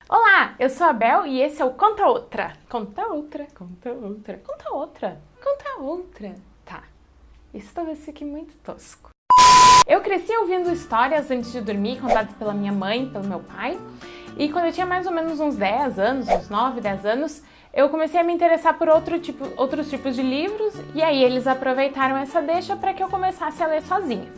Olá, eu sou a Bel e esse é o Conta Outra. Conta outra, conta outra, conta outra, conta outra. Tá, isso talvez fique muito tosco. Eu cresci ouvindo histórias antes de dormir, contadas pela minha mãe e pelo meu pai. E quando eu tinha mais ou menos uns 10 anos, uns 9, 10 anos, eu comecei a me interessar por outros tipos de livros, e aí eles aproveitaram essa deixa para que eu começasse a ler sozinha.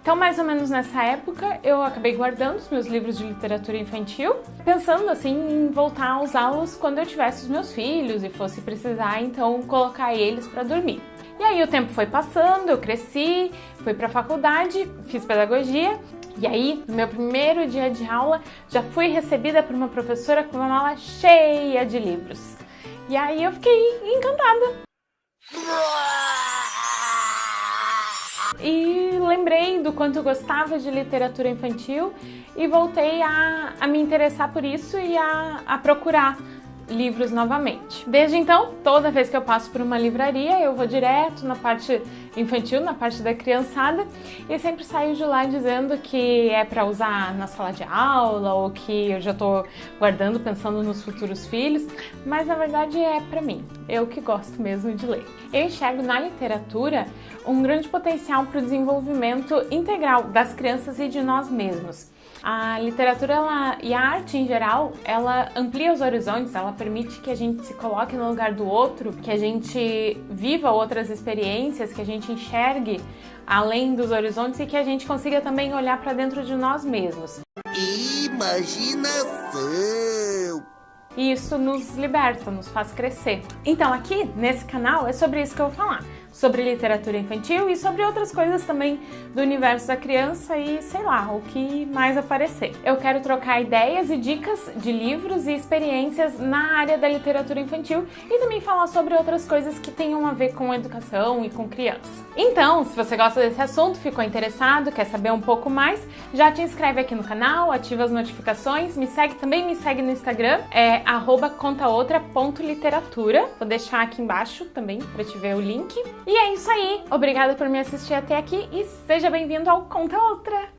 Então, mais ou menos nessa época, eu acabei guardando os meus livros de literatura infantil, pensando assim em voltar a usá-los quando eu tivesse os meus filhos e fosse precisar, então, colocar eles para dormir. E aí o tempo foi passando, eu cresci, fui para a faculdade, fiz pedagogia. E aí, no meu primeiro dia de aula, já fui recebida por uma professora com uma mala cheia de livros. E aí eu fiquei encantada. E lembrei do quanto eu gostava de literatura infantil e voltei a me interessar por isso e a procurar livros novamente. Desde então, toda vez que eu passo por uma livraria, eu vou direto na parte infantil, na parte da criançada, e sempre saio de lá dizendo que é para usar na sala de aula ou que eu já tô guardando pensando nos futuros filhos, mas na verdade é para mim, eu que gosto mesmo de ler. Eu enxergo na literatura um grande potencial para o desenvolvimento integral das crianças e de nós mesmos. A literatura e a arte em geral, ela amplia os horizontes, ela permite que a gente se coloque no lugar do outro, que a gente viva outras experiências, que a gente enxergue além dos horizontes e que a gente consiga também olhar para dentro de nós mesmos. Imaginação! E isso nos liberta, nos faz crescer. Então aqui, nesse canal, é sobre isso que eu vou falar. Sobre literatura infantil e sobre outras coisas também do universo da criança e, sei lá, o que mais aparecer. Eu quero trocar ideias e dicas de livros e experiências na área da literatura infantil e também falar sobre outras coisas que tenham a ver com educação e com criança. Então, se você gosta desse assunto, ficou interessado, quer saber um pouco mais, já te inscreve aqui no canal, ativa as notificações, me segue no Instagram, é @contaoutra.literatura. Vou deixar aqui embaixo também para te ver o link. E é isso aí, obrigada por me assistir até aqui e seja bem-vindo ao Conta Outra!